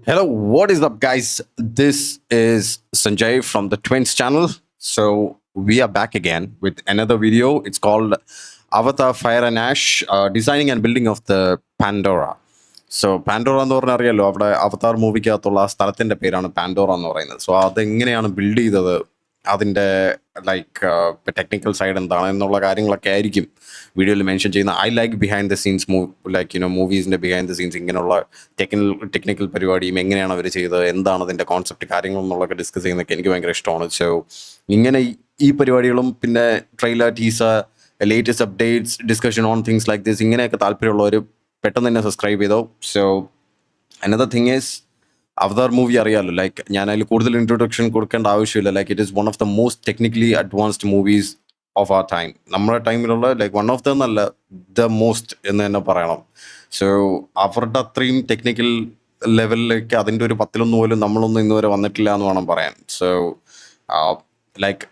Hello, what is up, guys? This is Sanjay from the Twins channel. So, we are back again with another video. It's called Avatar Fire and Ash Designing and Building of the Pandora. So Pandora എന്ന് പറഞ്ഞാൽ അറിയാലോ, അവിടെ അവതാർ മൂവിക്കകത്തുള്ള ആ സ്ഥലത്തിൻ്റെ പേരാണ് Pandora എന്ന് പറയുന്നത്. So അതെങ്ങനെയാണ് ബിൽഡ് ചെയ്തത്, അതിൻ്റെ ലൈക്ക് ടെക്നിക്കൽ സൈഡ് എന്താണ് എന്നുള്ള കാര്യങ്ങളൊക്കെ ആയിരിക്കും വീഡിയോയിൽ മെൻഷൻ ചെയ്യുന്ന. I like behind the scenes മൂവീസിൻ്റെ ബിഹൈൻഡ് ദ സീൻസ് ഇങ്ങനെയുള്ള ടെക്നിക്കൽ പരിപാടിയും എങ്ങനെയാണ് അവർ ചെയ്തത്, എന്താണ് അതിൻ്റെ കോൺസെപ്റ്റ്, കാര്യങ്ങൾ എന്നുള്ളതൊക്കെ ഡിസ്കസ് ചെയ്യുന്നതൊക്കെ എനിക്ക് ഭയങ്കര ഇഷ്ടമാണ്. സോ ഇങ്ങനെ ഈ പരിപാടികളും പിന്നെ trailer, teaser, latest updates, discussion on things like this, ഇങ്ങനെയൊക്കെ താല്പര്യമുള്ളവർ പെട്ടെന്ന് തന്നെ സബ്സ്ക്രൈബ് ചെയ്തോ. So another thing is Avatar movie അറിയാമല്ലോ, ലൈക്ക് ഞാൻ അതിൽ കൂടുതൽ ഇൻട്രൊഡക്ഷൻ കൊടുക്കേണ്ട ആവശ്യമില്ല. Like it is one of the most technically advanced movies of are time. നമ്മുടെ ടൈമിലുള്ള ലൈക്ക് വൺ ഓഫ് ദ എന്നല്ല, ദ മോസ്റ്റ് എന്ന് തന്നെ പറയണം. സോ അവരുടെ അത്രയും ടെക്നിക്കൽ ലെവലിലേക്ക് അതിൻ്റെ ഒരു പത്തിലൊന്നും പോലും നമ്മളൊന്നും ഇന്നുവരെ വന്നിട്ടില്ല എന്ന് വേണം പറയാൻ. So like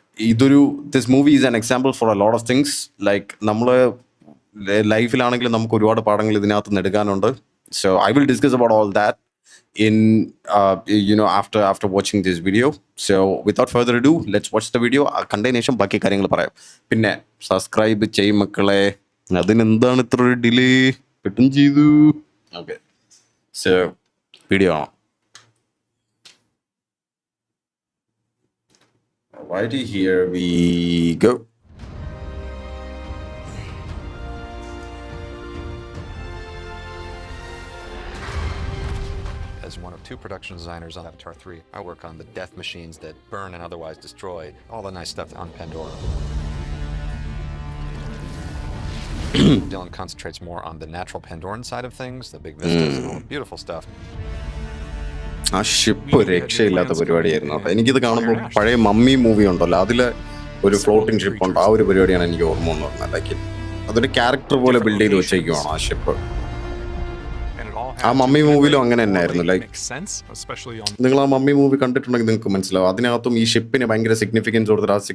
this movie is an example for a lot of things. Like നമ്മൾ ലൈഫിലാണെങ്കിലും നമുക്ക് ഒരുപാട് പാഠങ്ങൾ ഇതിനകത്ത് നിന്ന് എടുക്കാനുണ്ട്. So I will discuss about all that in after watching this video. So without further ado, let's watch the video. കണ്ടതിനേഷം ബാക്കി കാര്യങ്ങൾ പറയാം. പിന്നെ സബ്സ്ക്രൈബ് ചെയ്യും മക്കളെ. അതിനെന്താണ് ഇത്ര ഒരു ഡിലേ? പെട്ടെന്ന് ചെയ്തു. ഓക്കെ, സോ വീഡിയോ കാണാം. Alrighty, here we go. As one of two production designers on Avatar 3, I work on the death machines that burn and otherwise destroy, all the nice stuff on Pandora. Dylan concentrates more on the natural Pandoran side of things, the big vistas and all the beautiful stuff. ആ ship രക്ഷയില്ലാത്ത പരിപാടിയായിരുന്നു കേട്ടോ. എനിക്കിത് കാണുമ്പോൾ പഴയ mummy movie ഉണ്ടല്ലോ, അതിലെ ഒരു ഫ്ലോട്ടിംഗ് ഷിപ്പ് ഉണ്ട്. ആ ഒരു പരിപാടിയാണ് എനിക്ക് ഓർമ്മ എന്ന് പറഞ്ഞാൽ. ലൈക്ക് അതൊരു ക്യാരക്ടർ പോലെ ബിൽഡ് ചെയ്ത് വെച്ചേക്കുവാണ് ആ ഷിപ്പ്. ആ മമ്മി മൂവിയിലും അങ്ങനെ തന്നെ ആയിരുന്നു. ലൈക്ക് നിങ്ങൾ ആ മമ്മി മൂവി കണ്ടിട്ടുണ്ടെങ്കിൽ നിങ്ങൾക്ക് മനസ്സിലാവും, അതിനകത്തും ഈ ഷിപ്പിന് ഭയങ്കര സിഗ്നിഫിക്കൻസ് കൊടുത്തിട്ട്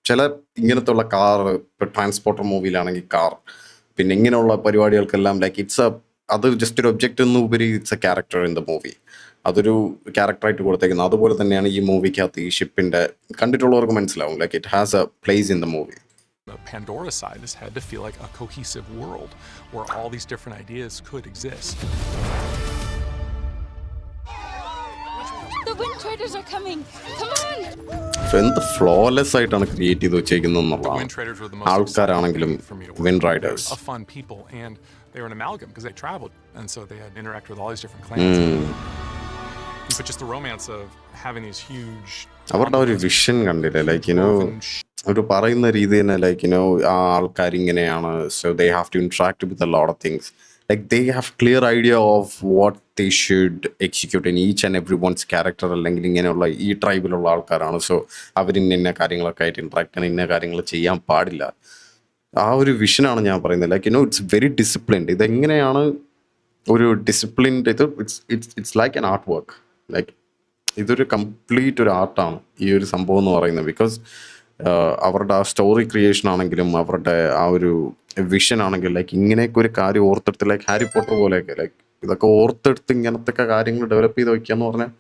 ചില ഇങ്ങനത്തെ ഉള്ള കാർ, ഇപ്പോൾ ട്രാൻസ്പോർട്ടർ മൂവിയിലാണെങ്കിൽ കാർ, പിന്നെ ഇങ്ങനെയുള്ള പരിപാടികൾക്കെല്ലാം ലൈക്ക് അത് ജസ്റ്റ് ഒരു ഒബ്ജക്റ്റ് എന്ന് ഉപരി it's A character in the movie. അതൊരു ക്യാരക്ടറായിട്ട് കൊടുത്തേക്കുന്നത്. അതുപോലെ തന്നെയാണ് ഈ മൂവിക്കകത്ത് ഈ ഷിപ്പിൻ്റെ കണ്ടിട്ടുള്ളവർക്ക് മനസ്സിലാവും. Like it has A place in the movie. The Pandora side has had to feel like a cohesive world where all these different ideas could exist. The Wind Traders are coming! Come on! എന്ത് flawless ആയിട്ടാണ് create ചെയ്ത് വെച്ചേക്കുന്നത് The എന്നുള്ളതാണ്. Wind Traders were the most ആൾക്കാരാണെങ്കിലും exciting for me to work wind with. Riders. A fun people, and they were an amalgam because they traveled, and so they had to interact with all these different clans. But just the romance of having these huge അവരുടെ ഒരു vision കണ്ടില്ലേ, like ഒരു പറയുന്ന രീതി തന്നെ, like ആ ആൾക്കാർ ഇങ്ങനെയാണ്. So they have to interact with a lot of things. Like they have clear idea of what they should execute in each and every one's character. അല്ലെങ്കിൽ ഇങ്ങനെയുള്ള ഈ ട്രൈബിലുള്ള ആൾക്കാരാണ്. സോ അവർ ഇന്ന കാര്യങ്ങളൊക്കെ ആയിട്ട് ഇന്ററാക്ട് ചെയ്യണം, ഇന്ന കാര്യങ്ങൾ ചെയ്യാൻ പാടില്ല. ആ ഒരു വിഷനാണ് ഞാൻ പറയുന്നത്. Like it's very disciplined. ഇതെങ്ങനെയാണ് ഒരു disciplined it's like an art work. Like ഇതൊരു കംപ്ലീറ്റ് ഒരു ആർട്ടാണ് ഈ ഒരു സംഭവം എന്ന് പറയുന്നത്. ബിക്കോസ് അവരുടെ ആ സ്റ്റോറി ക്രിയേഷൻ ആണെങ്കിലും അവരുടെ ആ ഒരു വിഷൻ ആണെങ്കിലും ലൈക്ക് ഇങ്ങനെയൊക്കെ ഒരു കാര്യം ഓർത്തെടുത്ത്, ലൈക്ക് ഹാരി പോട്ടർ പോലെയൊക്കെ ലൈക്ക് ഇതൊക്കെ ഓർത്തെടുത്ത് ഇങ്ങനത്തെ കാര്യങ്ങൾ ഡെവലപ്പ് ചെയ്ത് വയ്ക്കുക എന്ന് പറഞ്ഞാൽ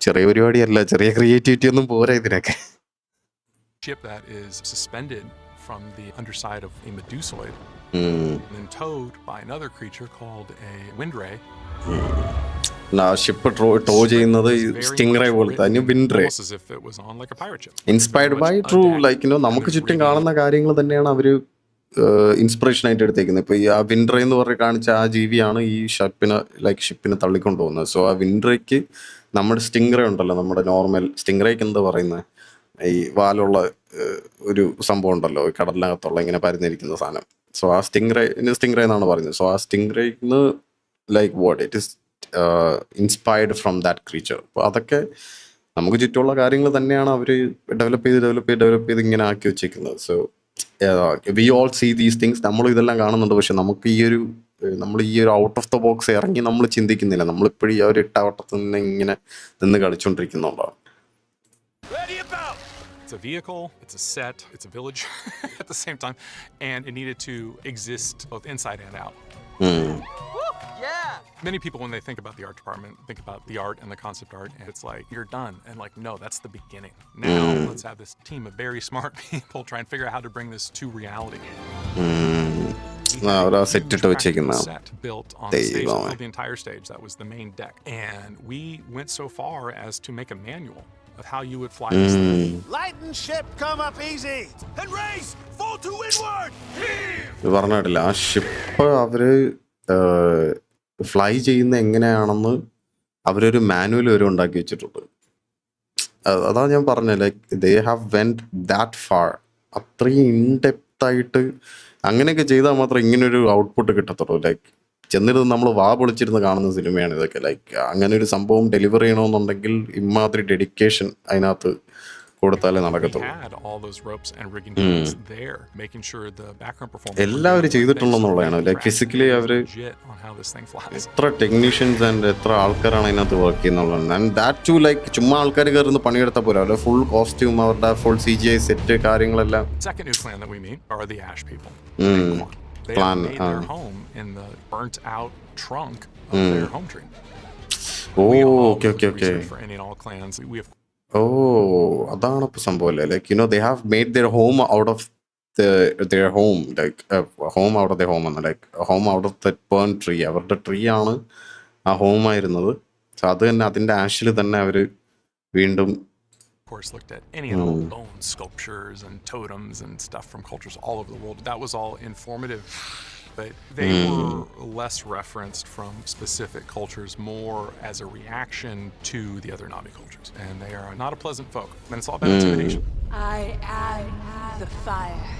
ചെറിയ പരിപാടിയല്ല. ചെറിയ ക്രിയേറ്റിവിറ്റി ഒന്നും പോരാ ഇതിനൊക്കെ. ship that is suspended from the underside of a medusoid and then towed by another creature called a wind ray. Ship tow ചെയ്യുന്നത് സ്റ്റിംഗ് റേ പോലത്തെ, അതിന് wind ray. Almost as if it was on like a pirate ship. Inspired by true, like നമുക്ക് ചുറ്റും കാണുന്ന കാര്യങ്ങൾ തന്നെയാണ് അവർ inspiration ആയിട്ട് എടുത്തേക്കുന്നത്. ഇപ്പോൾ ഈ ആ വിൻഡ് റേ എന്ന് പറഞ്ഞ് കാണിച്ച ആ ജീവിയാണ് ഈ ഷിപ്പിനെ തള്ളിക്കൊണ്ട് പോകുന്നത്. സോ ആ വിൻഡ് റേക്ക് നമ്മുടെ സ്റ്റിംഗ് റേ ഉണ്ടല്ലോ, നമ്മുടെ നോർമൽ സ്റ്റിംഗ് റേക്ക് എന്താ പറയുന്നത്, ഈ വാലുള്ള ഒരു സംഭവം ഉണ്ടല്ലോ കടലിനകത്തുള്ള ഇങ്ങനെ പരന്നിരിക്കുന്ന സാധനം. സോ ആ സ്റ്റിംഗ് റേ എന്നാണ് പറയുന്നത്. സോ ആ സ്റ്റിംഗ് റേന്ന് like what it is inspired from that creature. അപ്പോൾ അതൊക്കെ നമുക്ക് ചുറ്റുമുള്ള കാര്യങ്ങൾ തന്നെയാണ് അവർ ഡെവലപ്പ് ചെയ്ത് ഇങ്ങനെ ആക്കി വെച്ചേക്കുന്നത്. So we all see these things. നമ്മൾ ഇതെല്ലാം കാണുന്നുണ്ട്, പക്ഷെ നമുക്ക് നമ്മൾ ഈ ഒരു ഔട്ട് ഓഫ് ദ ബോക്സ് ഇറങ്ങി നമ്മൾ ചിന്തിക്കുന്നില്ല. നമ്മളിപ്പോഴും ഈ ഒരു ഇട്ടാവട്ടത്തിൽ നിന്ന് ഇങ്ങനെ നിന്ന് കളിച്ചുകൊണ്ടിരിക്കുന്നുണ്ടാവും. It's a vehicle, it's a set, it's a village at the same time, and it needed to exist both inside and out. Many people, when they think about the art department, think about the art and the concept art, and it's like, you're done. And like, no, that's the beginning. Now, let's have this team of very smart people try and figure out how to bring this to reality. അവരാ set ഇട്ട് വെച്ചേക്കുന്ന Set built on the stage, that filled the entire stage. That was the main deck. And we went so far as to make a manual of how you would fly this thing. Lighten ship, come up easy, and race, fall to windward. പറഞ്ഞിട്ടില്ല ആ ship അവര് fly ചെയ്യുന്ന എങ്ങനെയാണെന്ന് അവരൊരു manual വരെ ഉണ്ടാക്കി വെച്ചിട്ടുണ്ട്. അതാ ഞാൻ പറഞ്ഞത്, like they have went that far. അത്രയും ഇൻഡെപ്ത് ആയിട്ട് അങ്ങനെയൊക്കെ ചെയ്താൽ മാത്രമേ ഇങ്ങനൊരു ഔട്ട്പുട്ട് കിട്ടത്തുള്ളൂ. ലൈക്ക് ചെന്നിരുന്ന് നമ്മൾ വാ പൊളിച്ചിരുന്ന് കാണുന്ന സിനിമയാണ് ഇതൊക്കെ. ലൈക്ക് അങ്ങനെ ഒരു സംഭവം ഡെലിവർ ചെയ്യണമെന്നുണ്ടെങ്കിൽ ഇമാതിരി ഡെഡിക്കേഷൻ അതിനകത്ത് കൊടുത്താലേ നടക്കത്തുള്ളൂ. എല്ലാവരും ചെയ്തിട്ടുണ്ടെന്നുള്ളതാണ്. ലൈക്ക് ഫിസിക്കലി അവര് എത്ര ടെക്നീഷ്യൻസ് ആൻഡ് എത്ര ആൾക്കാരാണ് അതിനകത്ത് വർക്ക് ചെയ്യുന്നുള്ളത്. ആൻഡ് ദാറ്റ് ടു ലൈക്ക് ചുമ്മാ ആൾക്കാർ കയറുന്ന പണിയെടുത്താൽ പോലെ അവരുടെ ഫുൾ കോസ്റ്റ്യൂം, അവരുടെ ഫുൾ CGI സെറ്റ് കാര്യങ്ങളെല്ലാം. Clan, അതാണ് ഇപ്പൊ സംഭവം അല്ലേ. Like they have made their home out of their home, like home out of their home എന്ന്, like home out of that burnt tree. അവരുടെ ട്രീ ആണ് ആ ഹോം ആയിരുന്നത്. സോ അത് തന്നെ അതിന്റെ ആഷിൽ തന്നെ അവര് വീണ്ടും looked at any of the bone sculptures and totems and stuff from cultures all over the world. That was all informative, but they were less referenced from specific cultures, more as a reaction to the other Na'vi cultures. And they are not a pleasant folk. And it's all about intimidation. I am the fire.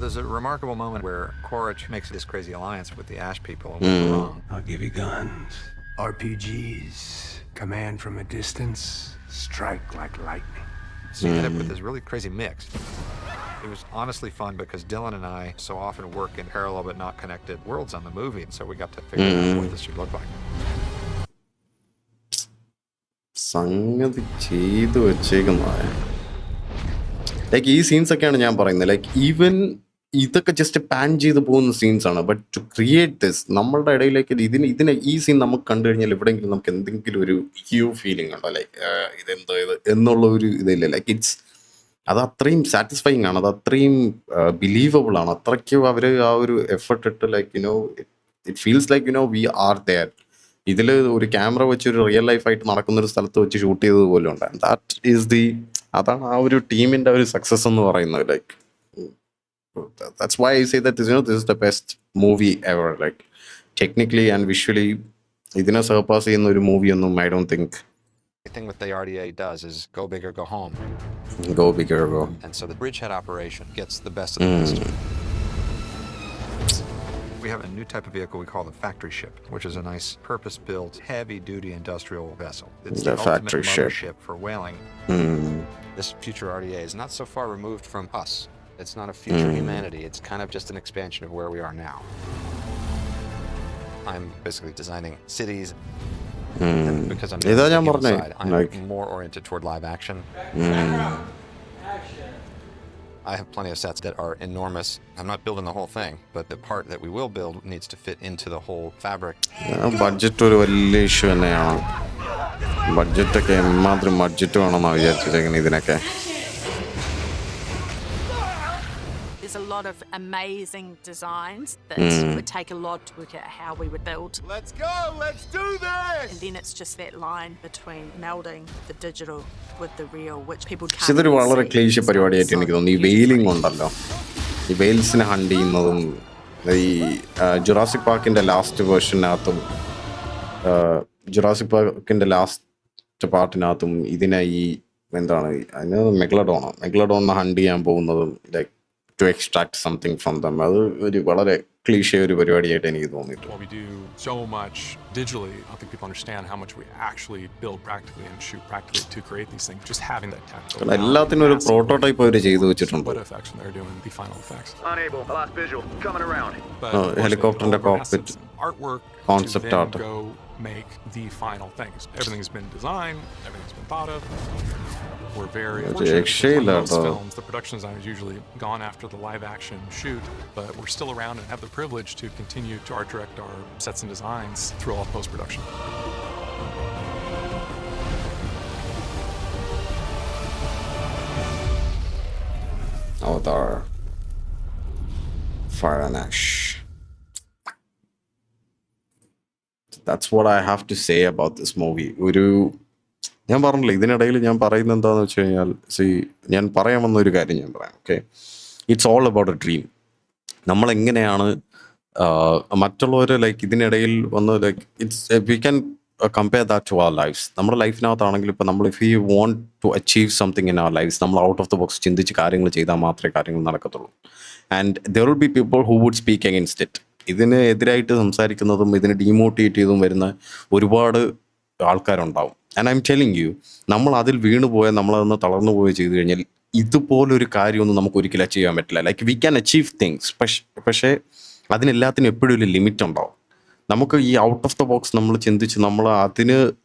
There's a remarkable moment where Korach makes this crazy alliance with the Ash people and we're wrong. I'll give you guns, RPGs, command from a distance, strike like lightning. So you end up with this really crazy mix. It was honestly fun because Dylan and I so often work in parallel but not connected worlds on the movie, and so we got to figure out what this should look like. സംഗതി ചെയ്തു വെച്ചേക്കുന്നതായ like ഈ scenes ഒക്കെയാണ് ഞാൻ പറയുന്നത്. Like even ഇതൊക്കെ just pan ചെയ്ത് പോകുന്ന scenes ആണ്. ബട്ട് ടു ക്രിയേറ്റ് ദിസ് നമ്മളുടെ ഇടയിലേക്ക് ഇതിനെ ഈ സീൻ നമുക്ക് കണ്ടു കഴിഞ്ഞാൽ എവിടെയെങ്കിലും നമുക്ക് എന്തെങ്കിലും ഒരു ഫീലിംഗ് ഉണ്ടോ, ലൈക്ക് ഇതെന്തോ ഇത് എന്നുള്ള ഒരു ഇതില്ല. ലൈക്ക് അത് അത്രയും സാറ്റിസ്ഫൈങ് ആണ്, അത് അത്രയും ബിലീവബിൾ ആണ്. അത്രയ്ക്കും അവർ ആ ഒരു എഫർട്ട് ഇട്ട് like it feels like we are there. ഇതിൽ ഒരു ക്യാമറ വെച്ച് ഒരു റിയൽ ലൈഫായിട്ട് നടക്കുന്നൊരു സ്ഥലത്ത് വെച്ച് ഷൂട്ട് ചെയ്തത് പോലും ഉണ്ട്. ദാറ്റ് ഈസ് അതാണ് ആ ഒരു ടീമിൻ്റെ ഒരു സക്സസ് എന്ന് പറയുന്നത്. Like that's why I say that this is the best movie ever. Like technically and visually idina surpass ചെയ്യുന്ന ഒരു മൂവി ഒന്നും I don't think. The thing with the RDA does is go big or go home. Go big or go. And so the bridgehead operation gets the best of the best. We have a new type of vehicle we call the factory ship, which is a nice purpose-built, heavy-duty industrial vessel. It's the factory ultimate mothership for whaling. This future RDA is not so far removed from us. It's not a future humanity. It's kind of just an expansion of where we are now. I'm basically designing cities. And because I'm side, I'm more oriented toward live action. I have plenty of sets that are enormous. I'm not building the whole thing, but the part that we will build needs to fit into the whole fabric. Budget ഒരു വലിയ issue തന്നെയാണ്. ബഡ്ജറ്റൊക്കെ എമ്മാതിരി budget വേണമെന്നാണ് വിചാരിച്ചിരിക്കുന്നത് ഇതിനൊക്കെ. There's a lot of amazing designs that would take a lot to work out how we would build. Let's go, let's do this! And then it's just that line between melding the digital with the real, which people can't. ഇതൊരു വളരെ cliché പരിപാടിയായിട്ട് എനിക്ക് തോന്നുന്നു. ഈ vailing ഉണ്ടല്ലോ, ഈ വെയിൽസിനെ hunt ചെയ്യുന്നതും ഈ ജുറാസിക് പാർക്കിൻ്റെ ലാസ്റ്റ് വേർഷനകത്തും ജുറാസിക് പാർക്കിൻ്റെ ലാസ്റ്റ് പാർട്ടിനകത്തും ഇതിനെ ഈ എന്താണ് അതിന് മെഗ്ലഡോണിനെ ഹണ്ട് ചെയ്യാൻ പോകുന്നതും like to extract something from them. അത് ഒരു വളരെ ക്ലീഷേ ഒരു പരിപാടിയായിട്ട് എനിക്ക് തോന്നിയിട്ടുണ്ട്. While we do so much digitally, I don't think people understand how much we actually build practically and shoot practically to create these things. Just having that tactile. എല്ലാത്തിനും ഒരു prototype അവർ ചെയ്തു വെച്ചിട്ടുണ്ട്. What effects when they're doing the final effects? Unable, lost visual, coming around. But ഹെലികോപ്റ്ററിന്റെ cockpit artwork Concept to then art. go make the final things. Everything's been designed, everything's been thought of. We're very fortunate because on most films, the production design is usually gone after the live action shoot, but we're still around and have the privilege to continue to art direct our sets and designs through all post-production. Avatar Fire and Ash. That's what I have to say about this movie. ഞാൻ പറഞ്ഞില്ല, ഇതിനിടയിൽ ഞാൻ പറയുന്നത് എന്താണെന്ന് വെച്ച് കഴിഞ്ഞാൽ, ഞാൻ പറയാൻ വന്ന ഒരു കാര്യം ഞാൻ പറയാം. Okay, it's all about a dream. നമ്മളെങ്ങനെയാണ് മറ്റുള്ളവർ ലൈക്ക് ഇതിനിടയിൽ വന്ന് like it's we can compare that to our lives. നമ്മുടെ ലൈഫിനകത്താണെങ്കിൽ ഇപ്പോൾ നമ്മൾ if you want to achieve something in our lives, നമ്മൾ ഔട്ട് ഓഫ് ദ ബോക്സ് ചിന്തിച്ച് കാര്യങ്ങൾ ചെയ്താൽ മാത്രമേ കാര്യങ്ങൾ നടക്കത്തുള്ളൂ. And there will be people who would speak against it. ഇതിന് എതിരായിട്ട് സംസാരിക്കുന്നതും ഇതിനെ ഡീമോട്ടിവേറ്റ് ചെയ്തും വരുന്ന ഒരുപാട് ആൾക്കാരുണ്ടാവും. And I M telling you, നമ്മൾ അതിൽ വീണു പോയാൽ, നമ്മളതൊന്ന് തളർന്നു പോയി ചെയ്തു കഴിഞ്ഞാൽ ഇതുപോലൊരു കാര്യമൊന്നും നമുക്ക് ഒരിക്കലും അച്ചീവ് ചെയ്യാൻ പറ്റില്ല. Like we can achieve things, പക്ഷേ അതിനെല്ലാത്തിനും എപ്പോഴും ഒരു ലിമിറ്റ് ഉണ്ടാവും. നമുക്ക് ഈ ഔട്ട് ഓഫ് ദ ബോക്സ് നമ്മൾ ചിന്തിച്ച്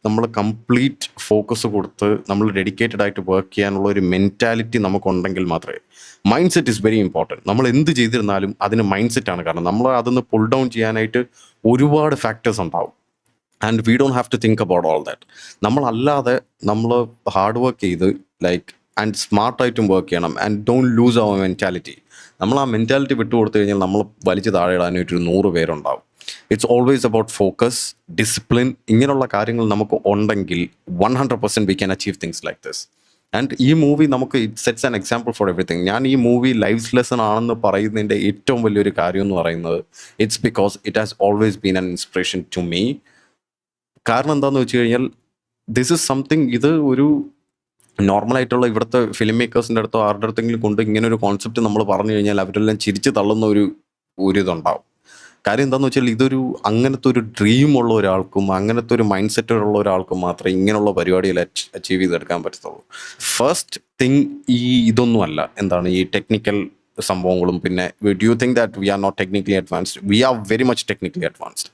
നമ്മൾ കംപ്ലീറ്റ് ഫോക്കസ് കൊടുത്ത് നമ്മൾ ഡെഡിക്കേറ്റഡ് ആയിട്ട് വർക്ക് ചെയ്യാനുള്ള ഒരു മെൻറ്റാലിറ്റി നമുക്കുണ്ടെങ്കിൽ മാത്രമേ. Mind set is very important. നമ്മൾ എന്ത് ചെയ്തിരുന്നാലും അതിന് മൈൻഡ് സെറ്റാണ്. കാരണം നമ്മൾ അതൊന്ന് പുൾ ഡൗൺ ചെയ്യാനായിട്ട് ഒരുപാട് ഫാക്ടേഴ്സ് ഉണ്ടാവും. And we don't have to think about all that. നമ്മളല്ലാതെ നമ്മൾ ഹാർഡ് വർക്ക് ചെയ്ത് ലൈക്ക് ആൻഡ് സ്മാർട്ടായിട്ടും വർക്ക് ചെയ്യണം. And don't lose our mentality. നമ്മൾ ആ മെൻറ്റാലിറ്റി വിട്ടുകൊടുത്തു കഴിഞ്ഞാൽ നമ്മൾ വലിച്ച് താഴെ ഇടാനായിട്ട് 100 പേരുണ്ടാവും. It's always about focus, discipline. ഇങ്ങനെയുള്ള കാര്യങ്ങൾ നമുക്ക് ഉണ്ടെങ്കിൽ 100% we can achieve things like this. And ഈ മൂവി നമുക്ക് it sets an example four everything. ഞാൻ ഈ മൂവി ലൈഫ് ലെസൺ ആണെന്ന് പറയുന്നതിൻ്റെ ഏറ്റവും വലിയൊരു കാര്യം എന്ന് പറയുന്നത് it's because it has always been an inspiration to me. കാരണം എന്താണെന്ന് വെച്ച് കഴിഞ്ഞാൽ ദിസ് ഇസ് സംതിങ്, ഇത് ഒരു നോർമലായിട്ടുള്ള ഇവിടുത്തെ ഫിലിം മേക്കേഴ്സിൻ്റെ അടുത്തോ ആരുടെ അടുത്തെങ്കിലും കൊണ്ട് ഇങ്ങനെ ഒരു കോൺസെപ്റ്റ് നമ്മൾ പറഞ്ഞു കഴിഞ്ഞാൽ അവരെല്ലാം ചിരിച്ച് തള്ളുന്ന ഒരു ഇതുണ്ടാവും. കാര്യം എന്താണെന്ന് വെച്ചാൽ ഇതൊരു അങ്ങനത്തെ ഒരു ഡ്രീം ഉള്ള ഒരാൾക്കും അങ്ങനത്തെ ഒരു മൈൻഡ് സെറ്റ് ഉള്ള ഒരാൾക്കും മാത്രമേ ഇങ്ങനെയുള്ള പരിപാടികൾ അച്ചീവ് ചെയ്തെടുക്കാൻ പറ്റത്തുള്ളൂ. ഫസ്റ്റ് തിങ് ഇതൊന്നുമല്ല, എന്താണ് ഈ ടെക്നിക്കൽ സംഭവങ്ങളും. പിന്നെ do you think that we are not technically advanced? We are very much technically advanced.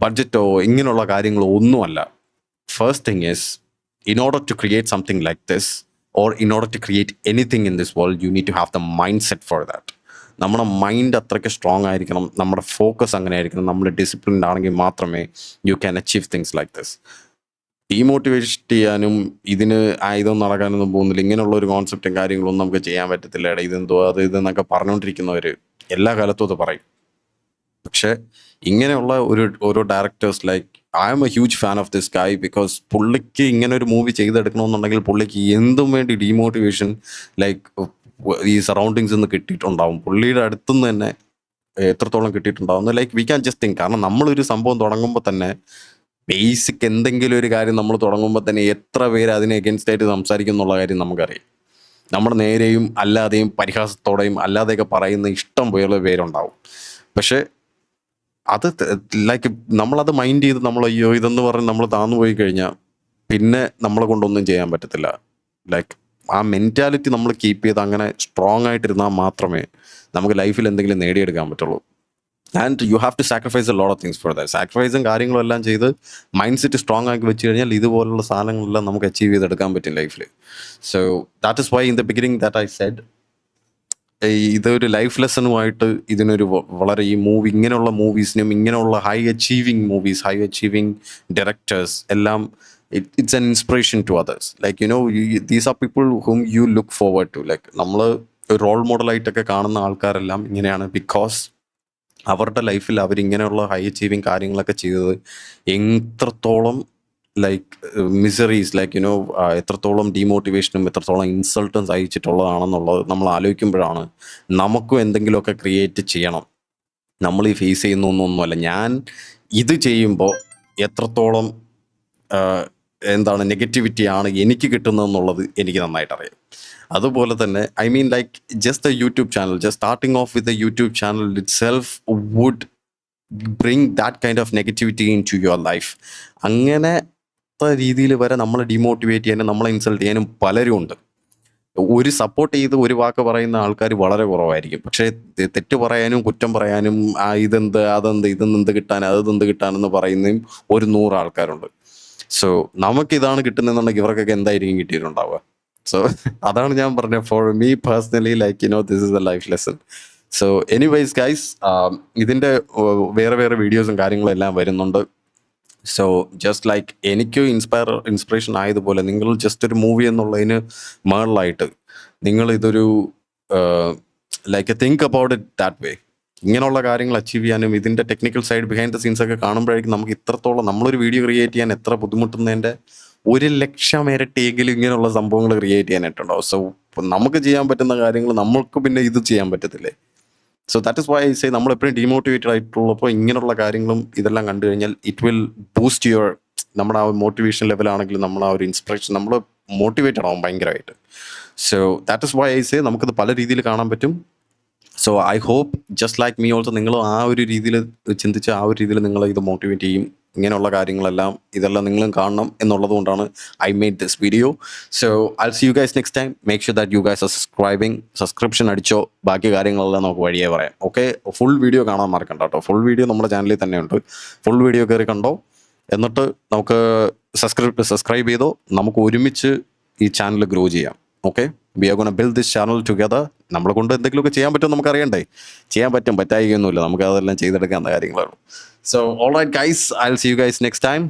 ബഡ്ജറ്റോ ഇങ്ങനെയുള്ള കാര്യങ്ങളോ ഒന്നുമല്ല. First thing is, in order to create something like this or in order to create anything in this world, you need to have the mindset for that. നമ്മുടെ mind അത്രയ്ക്ക് strong ആയിരിക്കണം, നമ്മുടെ focus അങ്ങനെ ആയിരിക്കണം, നമ്മൾ ഡിസിപ്ലിൻഡ് ആണെങ്കിൽ മാത്രമേ you can achieve things like this. Demotivate ചെയ്യാനും ഇതൊന്നും നടക്കാനൊന്നും പോകുന്നില്ല, ഇങ്ങനെയുള്ള ഒരു കോൺസെപ്റ്റും കാര്യങ്ങളൊന്നും നമുക്ക് ചെയ്യാൻ പറ്റത്തില്ല, ഇതെന്തോ ഇതെന്നൊക്കെ പറഞ്ഞുകൊണ്ടിരിക്കുന്നവർ എല്ലാ കാലത്തും അത് പറയും. പക്ഷേ ഇങ്ങനെയുള്ള ഓരോ directors like I am a huge fan of this guy. Because പുള്ളിക്ക് ഇങ്ങനെ ഒരു മൂവി ചെയ്തെടുക്കണമെന്നുണ്ടെങ്കിൽ പുള്ളിക്ക് എന്തും വേണ്ടി ഡീമോട്ടിവേഷൻ ലൈക്ക് ഈ സറൗണ്ടിങ്സ് നിന്ന് കിട്ടിയിട്ടുണ്ടാവും. പുള്ളിയുടെ അടുത്തുനിന്ന് തന്നെ എത്രത്തോളം കിട്ടിയിട്ടുണ്ടാവും like we can just think. കാരണം നമ്മളൊരു സംഭവം തുടങ്ങുമ്പോൾ തന്നെ ബേസിക് എന്തെങ്കിലും ഒരു കാര്യം നമ്മൾ തുടങ്ങുമ്പോൾ തന്നെ എത്ര പേര് അതിന് എഗൻസ്റ്റ് ആയിട്ട് സംസാരിക്കും എന്നുള്ള കാര്യം നമുക്കറിയാം. നമ്മുടെ നേരെയും അല്ലാതെയും പരിഹാസത്തോടെയും അല്ലാതെയൊക്കെ പറയുന്ന ഇഷ്ടം പോലെ പേരുണ്ടാവും. പക്ഷേ അത് ലൈക്ക് നമ്മളത് മൈൻഡ് ചെയ്ത് നമ്മൾ അയ്യോ ഇതെന്ന് പറഞ്ഞ് നമ്മൾ താന്നു പോയി കഴിഞ്ഞാൽ പിന്നെ നമ്മളെ കൊണ്ടൊന്നും ചെയ്യാൻ പറ്റത്തില്ല. ലൈക്ക് ആ മെൻറ്റാലിറ്റി നമ്മൾ കീപ്പ് ചെയ്ത് അങ്ങനെ സ്ട്രോങ് ആയിട്ടിരുന്നാൽ മാത്രമേ നമുക്ക് ലൈഫിൽ എന്തെങ്കിലും നേടിയെടുക്കാൻ പറ്റുള്ളൂ. And you have to sacrifice a lot of things for that. സാക്രിഫൈസും കാര്യങ്ങളും എല്ലാം ചെയ്ത് മൈൻഡ് സെറ്റ് സ്ട്രോങ് ആക്കി വെച്ച് കഴിഞ്ഞാൽ ഇതുപോലുള്ള സാധനങ്ങളെല്ലാം നമുക്ക് അച്ചീവ് ചെയ്തെടുക്കാൻ പറ്റും ലൈഫിൽ. So that is why in the beginning that I said ഇതൊരു ലൈഫ് ലെസണുമായിട്ട് ഇതിനൊരു വളരെ ഈ മൂവി ഇങ്ങനെയുള്ള മൂവീസിനും ഇങ്ങനെയുള്ള ഹൈ അച്ചീവിങ് ഡയറക്ടേഴ്സ് എല്ലാം it's an inspiration to others. Like you know these are people whom you look forward to. Like നമ്മൾ റോൾ മോഡലായിട്ടൊക്കെ കാണുന്ന ആൾക്കാരെല്ലാം ഇങ്ങനെയാണ്. ബിക്കോസ് അവരുടെ ലൈഫിൽ അവരിങ്ങനെയുള്ള ഹൈ അച്ചീവിങ് കാര്യങ്ങളൊക്കെ ചെയ്തത് എത്രത്തോളം ലൈക്ക് മിസറീസ് ലൈക്ക് യുനോ എത്രത്തോളം ഡീമോട്ടിവേഷനും എത്രത്തോളം ഇൻസൾട്ടും സഹിച്ചിട്ടുള്ളതാണെന്നുള്ളത് നമ്മൾ ആലോചിക്കുമ്പോഴാണ് നമുക്കും എന്തെങ്കിലുമൊക്കെ ക്രിയേറ്റ് ചെയ്യണം. നമ്മൾ ഈ ഫേസ് ചെയ്യുന്നൊന്നുമല്ല. ഞാൻ ഇത് ചെയ്യുമ്പോൾ എത്രത്തോളം നെഗറ്റിവിറ്റിയാണ് എനിക്ക് കിട്ടുന്നതെന്നുള്ളത് എനിക്ക് നന്നായിട്ട് അറിയാം. അതുപോലെ തന്നെ I mean like just a YouTube channel, just starting off with a YouTube channel itself would bring that kind of negativity into your life. അങ്ങനെ രീതിയിൽ വരെ നമ്മളെ ഡീമോട്ടിവേറ്റ് ചെയ്യാനും നമ്മളെ ഇൻസൾട്ട് ചെയ്യാനും പലരും ഉണ്ട്. ഒരു സപ്പോർട്ട് ചെയ്ത് ഒരു വാക്ക് പറയുന്ന ആൾക്കാർ വളരെ കുറവായിരിക്കും. പക്ഷേ തെറ്റ് പറയാനും കുറ്റം പറയാനും ഇതെന്ത് അതെന്ത് ഇതെന്ത് കിട്ടാൻ അതെന്ത് കിട്ടാനെന്ന് പറയുന്നതും ഒരു 100 ആൾക്കാരുണ്ട്. സോ നമുക്കിതാണ് കിട്ടുന്നതെന്നുണ്ടെങ്കിൽ ഇവർക്കൊക്കെ എന്തായിരിക്കും കിട്ടിയിട്ടുണ്ടാവുക. സോ അതാണ് ഞാൻ പറഞ്ഞത്. For me personally this is A life lesson. So anyways guys, ഇതിൻ്റെ വേറെ വേറെ വീഡിയോസും കാര്യങ്ങളും എല്ലാം വരുന്നുണ്ട്. സോ ജസ്റ്റ് ലൈക്ക് എനിക്ക് ഇൻസ്പിറേഷൻ ആയതുപോലെ നിങ്ങൾ ജസ്റ്റ് ഒരു മൂവി എന്നുള്ളതിന് മേളിലായിട്ട് നിങ്ങൾ ഇതൊരു like think about it that way. ഇങ്ങനെയുള്ള കാര്യങ്ങൾ അച്ചീവ് ചെയ്യാനും ഇതിൻ്റെ technical side behind the scenes ഒക്കെ കാണുമ്പോഴേക്കും നമുക്ക് ഇത്രത്തോളം നമ്മളൊരു വീഡിയോ ക്രിയേറ്റ് ചെയ്യാൻ എത്ര ബുദ്ധിമുട്ടുന്നതിൻ്റെ 1,00,000 ഇരട്ടിയെങ്കിലും ഇങ്ങനെയുള്ള സംഭവങ്ങൾ ക്രിയേറ്റ് ചെയ്യാനായിട്ടുണ്ടാവും. സോ നമുക്ക് ചെയ്യാൻ പറ്റുന്ന കാര്യങ്ങൾ നമ്മൾക്ക് പിന്നെ ഇത് ചെയ്യാൻ പറ്റത്തില്ലേ? So that is why I say നമ്മൾ എപ്പോഴും ഡീമോട്ടിവേറ്റഡ് ആയിട്ടുള്ളപ്പോൾ ഇങ്ങനെയുള്ള കാര്യങ്ങളും ഇതെല്ലാം കണ്ടു കഴിഞ്ഞാൽ ഇറ്റ് വിൽ ബൂസ്റ്റ് യുവർ നമ്മുടെ ആ മോട്ടിവേഷൻ ലെവലാണെങ്കിലും നമ്മൾ ആ ഒരു ഇൻസ്പിറേഷൻ നമ്മൾ മോട്ടിവേറ്റഡ് ആവും ഭയങ്കരമായിട്ട്. So that is why I say നമുക്കിത് പല രീതിയിൽ കാണാൻ പറ്റും. So I hope just like me also നിങ്ങൾ ആ ഒരു രീതിയിൽ ചിന്തിച്ച് ആ ഒരു രീതിയിൽ നിങ്ങൾ ഇത് മോട്ടിവേറ്റ് ചെയ്യും. ഇങ്ങനെയുള്ള കാര്യങ്ങളെല്ലാം ഇതെല്ലാം നിങ്ങളും കാണണം എന്നുള്ളത് കൊണ്ടാണ് I made this video. So I see you guys next time. Make sure that you guys are subscription അടിച്ചോ. ബാക്കി കാര്യങ്ങളെല്ലാം നമുക്ക് വഴിയേ പറയാം. ഓക്കെ, ഫുൾ വീഡിയോ കാണാൻ മറക്കണ്ട കേട്ടോ. ഫുൾ വീഡിയോ നമ്മുടെ ചാനലിൽ തന്നെ ഉണ്ട്. ഫുൾ വീഡിയോ കയറി കണ്ടോ, എന്നിട്ട് നമുക്ക് സബ്സ്ക്രൈബ് ചെയ്തോ. നമുക്ക് ഒരുമിച്ച് ഈ ചാനൽ ഗ്രോ ചെയ്യാം. Okay, we are gonna build this channel together. നമ്മളെ കൊണ്ട് എന്തെങ്കിലുമൊക്കെ ചെയ്യാൻ പറ്റുമോ നമുക്ക് അറിയണ്ടേ? ചെയ്യാൻ പറ്റും, പറ്റായികയൊന്നുമില്ല. നമുക്ക് അതെല്ലാം ചെയ്തെടുക്കാവുന്ന കാര്യങ്ങളാണ്. So all right guys, I'll see you guys next time.